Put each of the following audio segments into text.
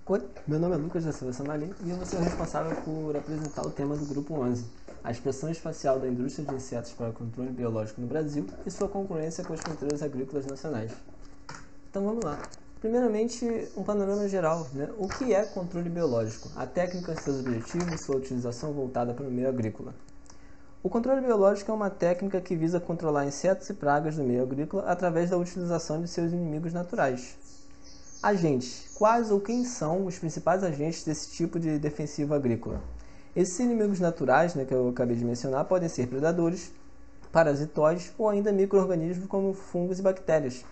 Oi, meu nome é Lucas da Silva Samalim e eu vou ser o responsável por apresentar o tema do Grupo 11, a expressão espacial da indústria de insetos para o controle biológico no Brasil e sua concorrência com as fronteiras agrícolas nacionais. Então vamos lá. Primeiramente, um panorama geral, né? O que é controle biológico? A técnica, seus objetivos e sua utilização voltada para o meio agrícola. O controle biológico é uma técnica que visa controlar insetos e pragas do meio agrícola através da utilização de seus inimigos naturais. Agentes. Quais ou quem são os principais agentes desse tipo de defensivo agrícola? Esses inimigos naturais, que eu acabei de mencionar, podem ser predadores, parasitóides ou ainda micro-organismos como fungos e bactérias.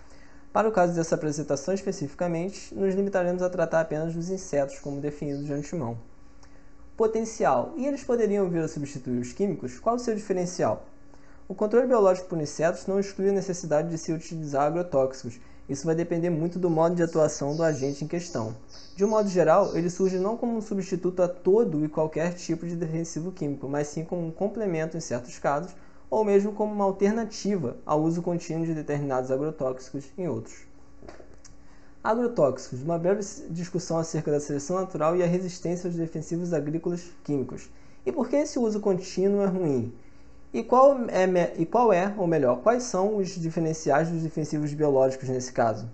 Para o caso dessa apresentação especificamente, nos limitaremos a tratar apenas dos insetos, como definido de antemão. Potencial. E eles poderiam vir a substituir os químicos? Qual o seu diferencial? O controle biológico por insetos não exclui a necessidade de se utilizar agrotóxicos. Isso vai depender muito do modo de atuação do agente em questão. De um modo geral, ele surge não como um substituto a todo e qualquer tipo de defensivo químico, mas sim como um complemento em certos casos, ou mesmo como uma alternativa ao uso contínuo de determinados agrotóxicos em outros. Agrotóxicos, uma breve discussão acerca da seleção natural e a resistência aos defensivos agrícolas químicos. E por que esse uso contínuo é ruim? E ou melhor, quais são os diferenciais dos defensivos biológicos nesse caso?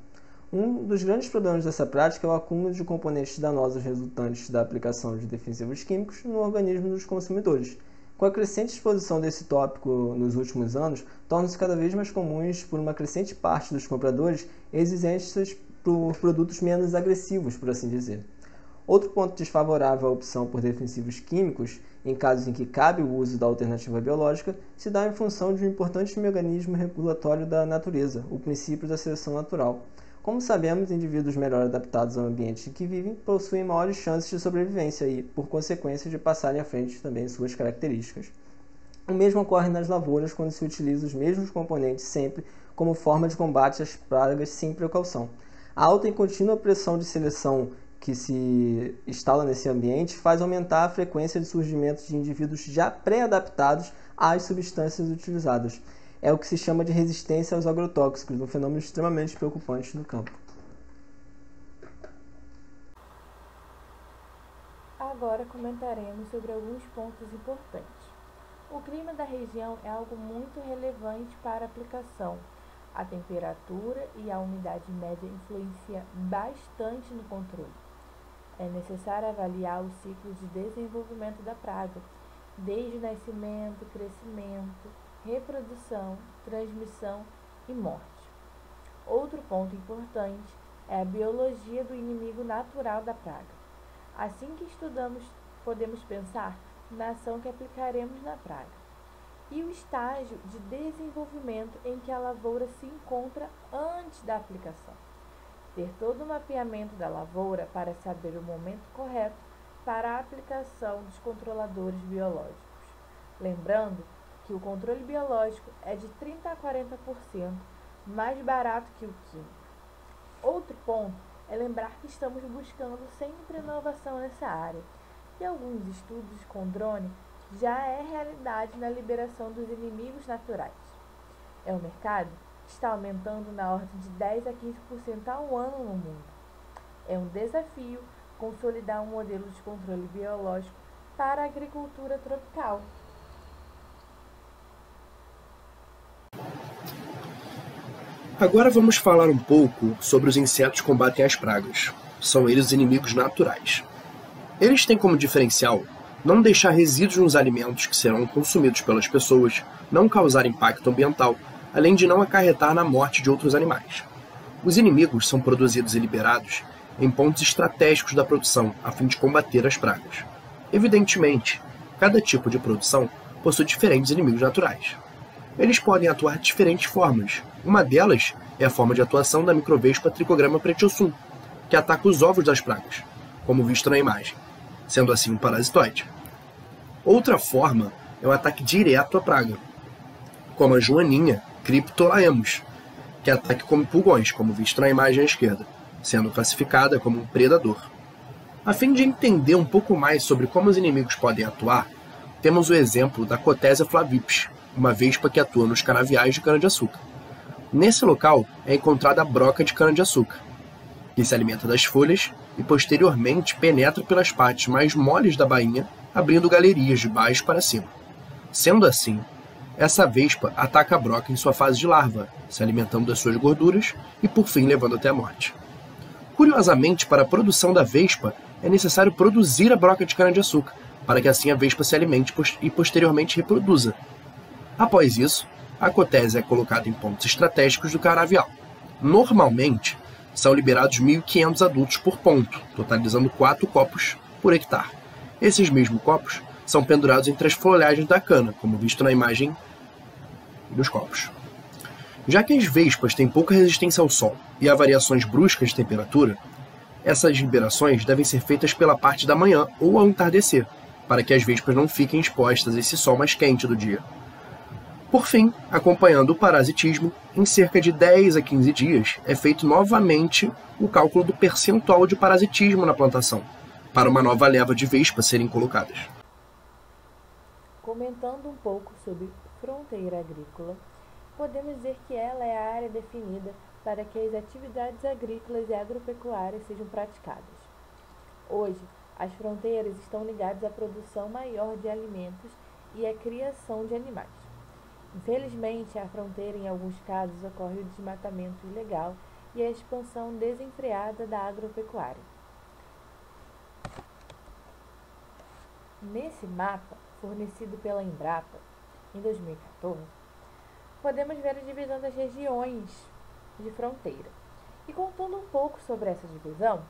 Um dos grandes problemas dessa prática é o acúmulo de componentes danosos resultantes da aplicação de defensivos químicos no organismo dos consumidores. Com a crescente exposição desse tópico nos últimos anos, tornam-se cada vez mais comuns por uma crescente parte dos compradores exigências por produtos menos agressivos, por assim dizer. Outro ponto desfavorável à opção por defensivos químicos, em casos em que cabe o uso da alternativa biológica, se dá em função de um importante mecanismo regulatório da natureza, o princípio da seleção natural. Como sabemos, indivíduos melhor adaptados ao ambiente em que vivem possuem maiores chances de sobrevivência e, por consequência, de passarem à frente também suas características. O mesmo ocorre nas lavouras quando se utiliza os mesmos componentes sempre como forma de combate às pragas sem precaução. A alta e contínua pressão de seleção que se instala nesse ambiente faz aumentar a frequência de surgimento de indivíduos já pré-adaptados às substâncias utilizadas. É o que se chama de resistência aos agrotóxicos, um fenômeno extremamente preocupante no campo. Agora comentaremos sobre alguns pontos importantes. O clima da região é algo muito relevante para a aplicação. A temperatura e a umidade média influenciam bastante no controle. É necessário avaliar os ciclos de desenvolvimento da praga, desde o nascimento, crescimento, reprodução, transmissão e morte. Outro ponto importante é a biologia do inimigo natural da praga. Assim que estudamos, podemos pensar na ação que aplicaremos na praga e o estágio de desenvolvimento em que a lavoura se encontra antes da aplicação. Ter todo o mapeamento da lavoura para saber o momento correto para a aplicação dos controladores biológicos. Lembrando que o controle biológico é de 30% a 40% mais barato que o químico. Outro ponto é lembrar que estamos buscando sempre inovação nessa área e alguns estudos com drone já é realidade na liberação dos inimigos naturais. É um mercado que está aumentando na ordem de 10 a 15% ao ano no mundo. É um desafio consolidar um modelo de controle biológico para a agricultura tropical. Agora vamos falar um pouco sobre os insetos que combatem as pragas. São eles os inimigos naturais. Eles têm como diferencial não deixar resíduos nos alimentos que serão consumidos pelas pessoas, não causar impacto ambiental, além de não acarretar na morte de outros animais. Os inimigos são produzidos e liberados em pontos estratégicos da produção, a fim de combater as pragas. Evidentemente, cada tipo de produção possui diferentes inimigos naturais. Eles podem atuar de diferentes formas. Uma delas é a forma de atuação da microvespa Trichogramma pretiosum, que ataca os ovos das pragas, como visto na imagem, sendo assim um parasitoide. Outra forma é o ataque direto à praga, como a joaninha Cryptolaemus, que ataca como pulgões, como visto na imagem à esquerda, sendo classificada como um predador. A fim de entender um pouco mais sobre como os inimigos podem atuar, temos o exemplo da Cotesia flavips, uma vespa que atua nos canaviais de cana-de-açúcar. Nesse local é encontrada a broca de cana-de-açúcar, que se alimenta das folhas e posteriormente penetra pelas partes mais moles da bainha, abrindo galerias de baixo para cima. Sendo assim, essa vespa ataca a broca em sua fase de larva, se alimentando das suas gorduras e por fim levando até a morte. Curiosamente, para a produção da vespa, é necessário produzir a broca de cana-de-açúcar, para que assim a vespa se alimente e posteriormente reproduza. Após isso, a cotese é colocada em pontos estratégicos do canavial. Normalmente, são liberados 1.500 adultos por ponto, totalizando 4 copos por hectare. Esses mesmos copos são pendurados entre as folhagens da cana, como visto na imagem dos copos. Já que as vespas têm pouca resistência ao sol e a variações bruscas de temperatura, essas liberações devem ser feitas pela parte da manhã ou ao entardecer, para que as vespas não fiquem expostas a esse sol mais quente do dia. Por fim, acompanhando o parasitismo, em cerca de 10 a 15 dias é feito novamente o cálculo do percentual de parasitismo na plantação, para uma nova leva de vespas serem colocadas. Comentando um pouco sobre fronteira agrícola, podemos dizer que ela é a área definida para que as atividades agrícolas e agropecuárias sejam praticadas. Hoje, as fronteiras estão ligadas à produção maior de alimentos e à criação de animais. Infelizmente, a fronteira, em alguns casos, ocorre o desmatamento ilegal e a expansão desenfreada da agropecuária. Nesse mapa, fornecido pela Embrapa, em 2014, podemos ver a divisão das regiões de fronteira. E contando um pouco sobre essa divisão,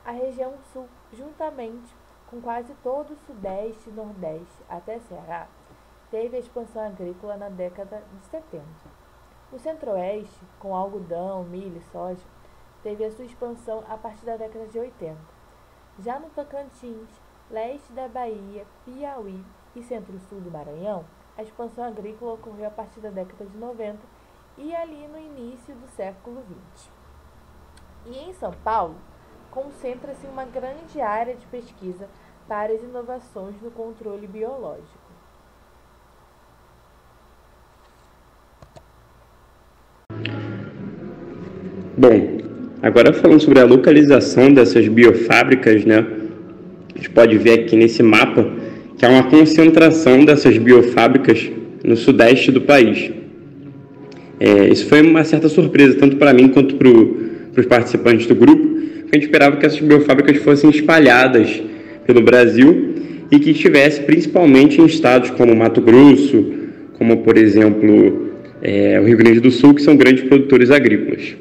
a região sul, juntamente com quase todo o sudeste e nordeste até Ceará, teve a expansão agrícola na década de 70. O centro-oeste, com algodão, milho e soja, teve a sua expansão a partir da década de 80. Já no Tocantins, leste da Bahia, Piauí e centro-sul do Maranhão, a expansão agrícola ocorreu a partir da década de 90 e ali no início do século XX. E em São Paulo, concentra-se uma grande área de pesquisa para as inovações no controle biológico. Bom, agora falando sobre a localização dessas biofábricas, né? A gente pode ver aqui nesse mapa que há uma concentração dessas biofábricas no sudeste do país. Isso foi uma certa surpresa, tanto para mim quanto para os participantes do grupo, porque a gente esperava que essas biofábricas fossem espalhadas pelo Brasil e que estivesse principalmente em estados como Mato Grosso, como, por exemplo, o Rio Grande do Sul, que são grandes produtores agrícolas.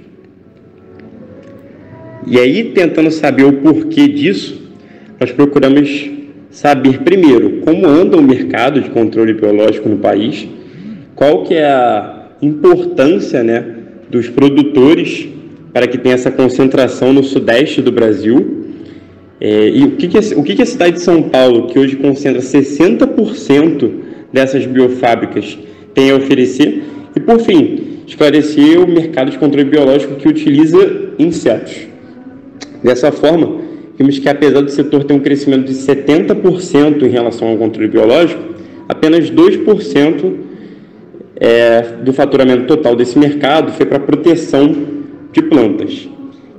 E aí, tentando saber o porquê disso, nós procuramos saber, primeiro, como anda o mercado de controle biológico no país, qual que é a importância, né, dos produtores para que tenha essa concentração no sudeste do Brasil, e o que a cidade de São Paulo, que hoje concentra 60% dessas biofábricas, tem a oferecer, e, por fim, esclarecer o mercado de controle biológico que utiliza insetos. Dessa forma, vimos que, apesar do setor ter um crescimento de 70% em relação ao controle biológico, apenas 2% do faturamento total desse mercado foi para a proteção de plantas.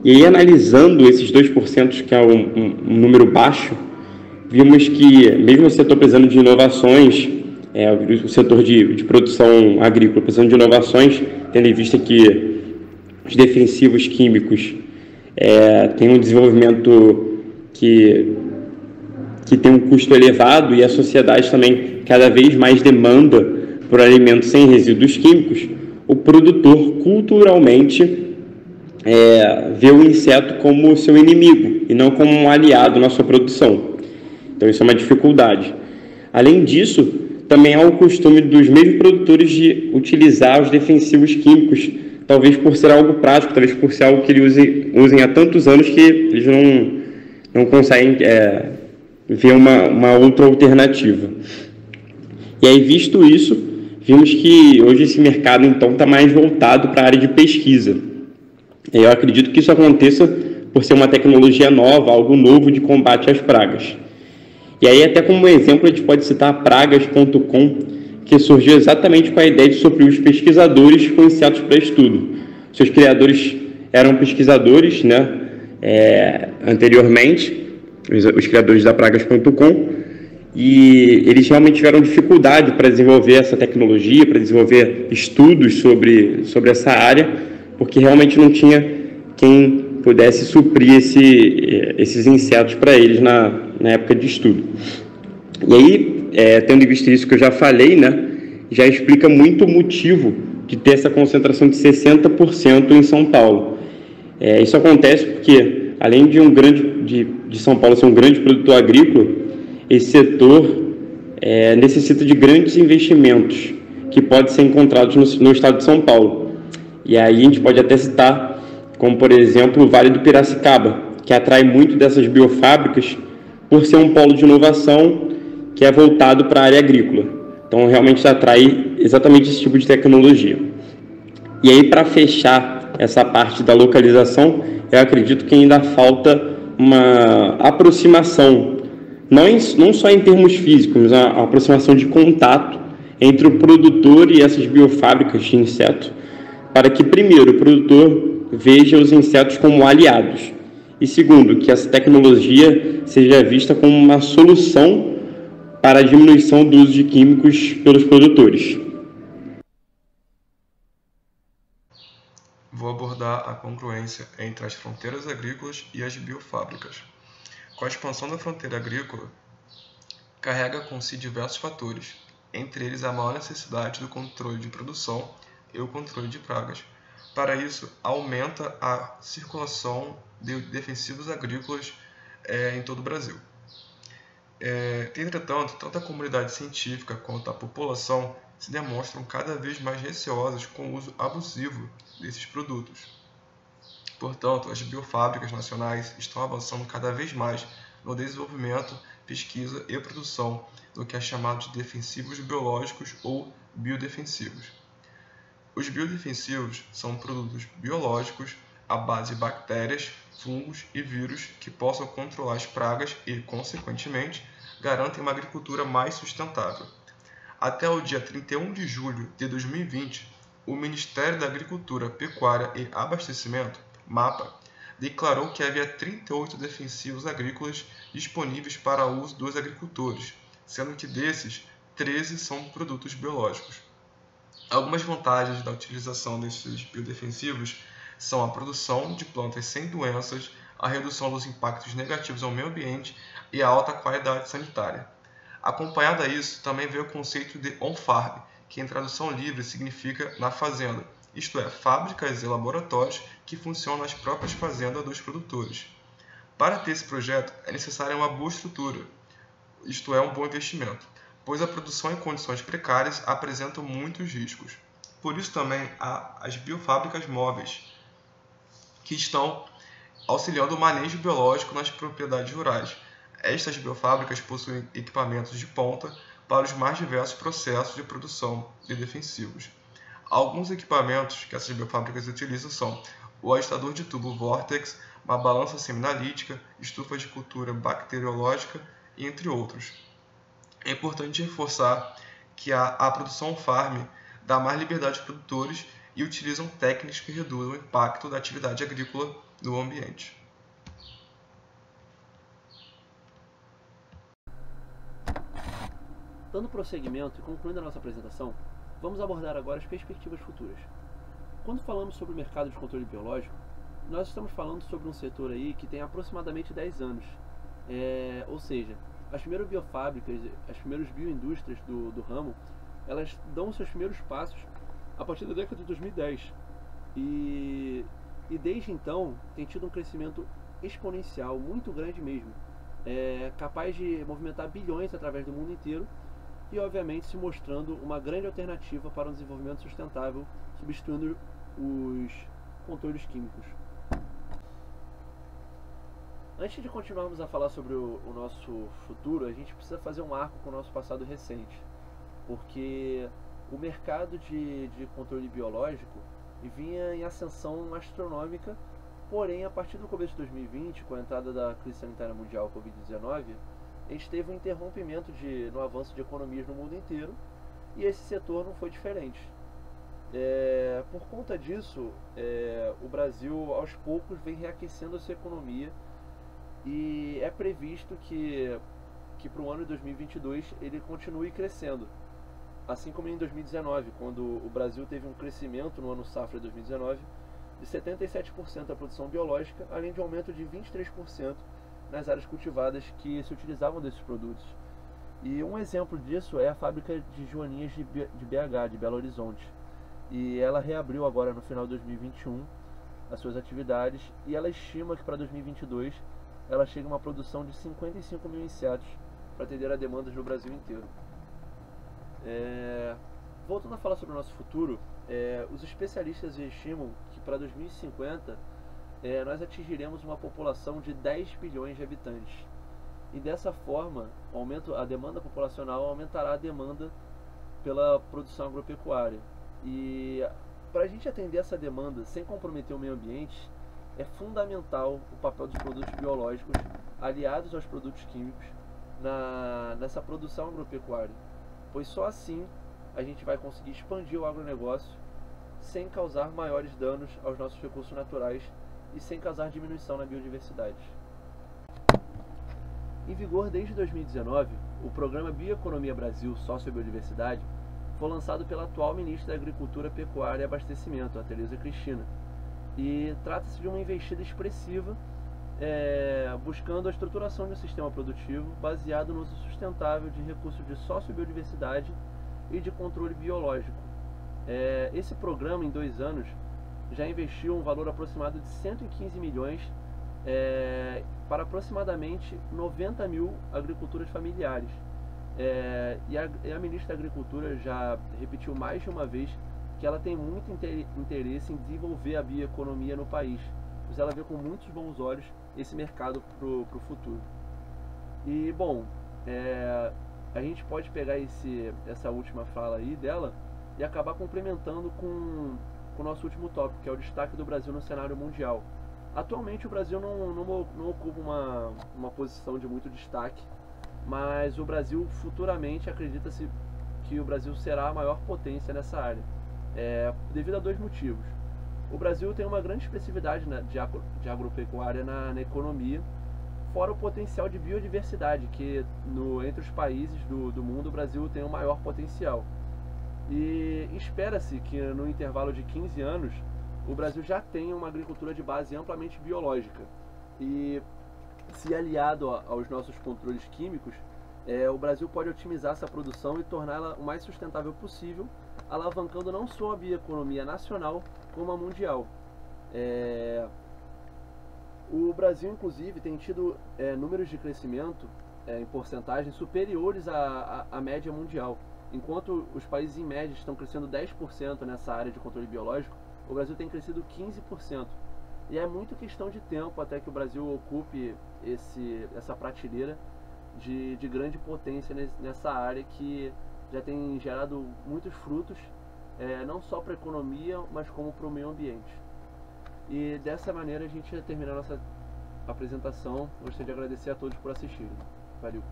E aí, analisando esses 2%, que é um número baixo, vimos que, mesmo o setor precisando de inovações, o setor de produção agrícola precisando de inovações, tendo em vista que os defensivos químicos têm um desenvolvimento que tem um custo elevado e a sociedade também cada vez mais demanda por alimentos sem resíduos químicos, o produtor culturalmente vê o inseto como seu inimigo e não como um aliado na sua produção. Então isso é uma dificuldade. Além disso, também há o costume dos mesmos produtores de utilizar os defensivos químicos, talvez por ser algo prático, talvez por ser algo que eles usem há tantos anos que eles não conseguem ver uma outra alternativa. E aí, visto isso, vimos que hoje esse mercado então está mais voltado para a área de pesquisa. E eu acredito que isso aconteça por ser uma tecnologia nova, algo novo de combate às pragas. E aí, até como exemplo, a gente pode citar pragas.com, que surgiu exatamente com a ideia de suprir os pesquisadores com insetos para estudo. Seus criadores eram pesquisadores, né, anteriormente, os criadores da Pragas.com, e eles realmente tiveram dificuldade para desenvolver essa tecnologia, para desenvolver estudos sobre essa área, porque realmente não tinha quem pudesse suprir esses insetos para eles na época de estudo. E aí, tendo em vista isso que eu já falei, né, já explica muito o motivo de ter essa concentração de 60% em São Paulo. Isso acontece porque, além de São Paulo ser um grande produtor agrícola, esse setor necessita de grandes investimentos que podem ser encontrados no estado de São Paulo. E aí a gente pode até citar, como por exemplo, o Vale do Piracicaba, que atrai muito dessas biofábricas por ser um polo de inovação que é voltado para a área agrícola. Então realmente atrai exatamente esse tipo de tecnologia. E aí, para fechar essa parte da localização, eu acredito que ainda falta uma aproximação, não só em termos físicos, mas uma aproximação de contato entre o produtor e essas biofábricas de inseto, para que, primeiro, o produtor veja os insetos como aliados, e segundo, que essa tecnologia seja vista como uma solução para a diminuição do uso de químicos pelos produtores. Vou abordar a congruência entre as fronteiras agrícolas e as biofábricas. Com a expansão da fronteira agrícola, carrega com si diversos fatores, entre eles a maior necessidade do controle de produção e o controle de pragas. Para isso, aumenta a circulação de defensivos agrícolas em todo o Brasil. Entretanto, tanto a comunidade científica quanto a população se demonstram cada vez mais receosas com o uso abusivo desses produtos. Portanto, as biofábricas nacionais estão avançando cada vez mais no desenvolvimento, pesquisa e produção do que é chamado de defensivos biológicos ou biodefensivos. Os biodefensivos são produtos biológicos à base de bactérias, fungos e vírus que possam controlar as pragas e, consequentemente, garantem uma agricultura mais sustentável. Até o dia 31 de julho de 2020, o Ministério da Agricultura, Pecuária e Abastecimento, MAPA, declarou que havia 38 defensivos agrícolas disponíveis para uso dos agricultores, sendo que desses, 13 são produtos biológicos. Algumas vantagens da utilização desses biodefensivos são a produção de plantas sem doenças, a redução dos impactos negativos ao meio ambiente e a alta qualidade sanitária. Acompanhado a isso, também veio o conceito de on-farm, que em tradução livre significa na fazenda, isto é, fábricas e laboratórios que funcionam nas próprias fazendas dos produtores. Para ter esse projeto, é necessária uma boa estrutura, isto é, um bom investimento, pois a produção em condições precárias apresenta muitos riscos. Por isso também há as biofábricas móveis, que estão auxiliando o manejo biológico nas propriedades rurais. Estas biofábricas possuem equipamentos de ponta para os mais diversos processos de produção de defensivos. Alguns equipamentos que essas biofábricas utilizam são o agitador de tubo Vortex, uma balança seminalítica, estufa de cultura bacteriológica, entre outros. É importante reforçar que a produção farm dá mais liberdade aos produtores e utilizam técnicas que reduzem o impacto da atividade agrícola no ambiente. Dando prosseguimento e concluindo a nossa apresentação, vamos abordar agora as perspectivas futuras. Quando falamos sobre o mercado de controle biológico, nós estamos falando sobre um setor aí que tem aproximadamente 10 anos. Ou seja, as primeiras biofábricas, as primeiras bioindústrias do ramo, elas dão os seus primeiros passos a partir da década de 2010. E desde então tem tido um crescimento exponencial, muito grande mesmo, capaz de movimentar bilhões através do mundo inteiro e obviamente se mostrando uma grande alternativa para um desenvolvimento sustentável, substituindo os controles químicos. Antes de continuarmos a falar sobre o nosso futuro, a gente precisa fazer um arco com o nosso passado recente, porque o mercado de controle biológico vinha em ascensão astronômica, porém a partir do começo de 2020, com a entrada da crise sanitária mundial Covid-19, a gente teve um interrompimento no avanço de economias no mundo inteiro, e esse setor não foi diferente. Por conta disso, o Brasil aos poucos vem reaquecendo a sua economia e é previsto que para o ano de 2022 ele continue crescendo. Assim como em 2019, quando o Brasil teve um crescimento no ano safra 2019 de 77% da produção biológica, além de um aumento de 23% nas áreas cultivadas que se utilizavam desses produtos. E um exemplo disso é a fábrica de joaninhas de BH, de Belo Horizonte. E ela reabriu agora no final de 2021 as suas atividades e ela estima que para 2022 ela chega a uma produção de 55 mil insetos para atender a demandas do Brasil inteiro. Voltando a falar sobre o nosso futuro, os especialistas estimam que para 2050 nós atingiremos uma população de 10 bilhões de habitantes. E dessa forma, a demanda populacional aumentará a demanda pela produção agropecuária. E para a gente atender essa demanda sem comprometer o meio ambiente, é fundamental o papel dos produtos biológicos aliados aos produtos químicos nessa produção agropecuária, pois só assim a gente vai conseguir expandir o agronegócio sem causar maiores danos aos nossos recursos naturais e sem causar diminuição na biodiversidade. Em vigor desde 2019, o programa Bioeconomia Brasil Sociobiodiversidade foi lançado pela atual ministra da Agricultura, Pecuária e Abastecimento, a Tereza Cristina, e trata-se de uma investida expressiva buscando a estruturação de um sistema produtivo baseado no uso sustentável de recursos de sociobiodiversidade e de controle biológico. Esse programa, em 2 anos, já investiu um valor aproximado de 115 milhões para aproximadamente 90 mil agriculturas familiares. E a ministra da Agricultura já repetiu mais de uma vez que ela tem muito interesse em desenvolver a bioeconomia no país, pois ela vê com muitos bons olhos esse mercado para o futuro. E, bom, a gente pode pegar essa última fala aí dela e acabar complementando com o nosso último tópico, que é o destaque do Brasil no cenário mundial. Atualmente o Brasil não ocupa uma posição de muito destaque, mas o Brasil futuramente acredita-se que o Brasil será a maior potência nessa área, devido a 2 motivos. O Brasil tem uma grande expressividade de agropecuária na economia, fora o potencial de biodiversidade, que entre os países do mundo o Brasil tem o maior potencial. E espera-se que no intervalo de 15 anos o Brasil já tenha uma agricultura de base amplamente biológica. E se aliado aos nossos controles químicos, o Brasil pode otimizar essa produção e torná-la o mais sustentável possível, alavancando não só a bioeconomia nacional, como a mundial. O Brasil, inclusive, tem tido números de crescimento em porcentagens superiores à média mundial. Enquanto os países em média estão crescendo 10% nessa área de controle biológico, o Brasil tem crescido 15%. E é muito questão de tempo até que o Brasil ocupe essa prateleira de grande potência nessa área que já tem gerado muitos frutos, não só para a economia, mas como para o meio ambiente. E dessa maneira a gente termina a nossa apresentação. Gostaria de agradecer a todos por assistirem. Valeu!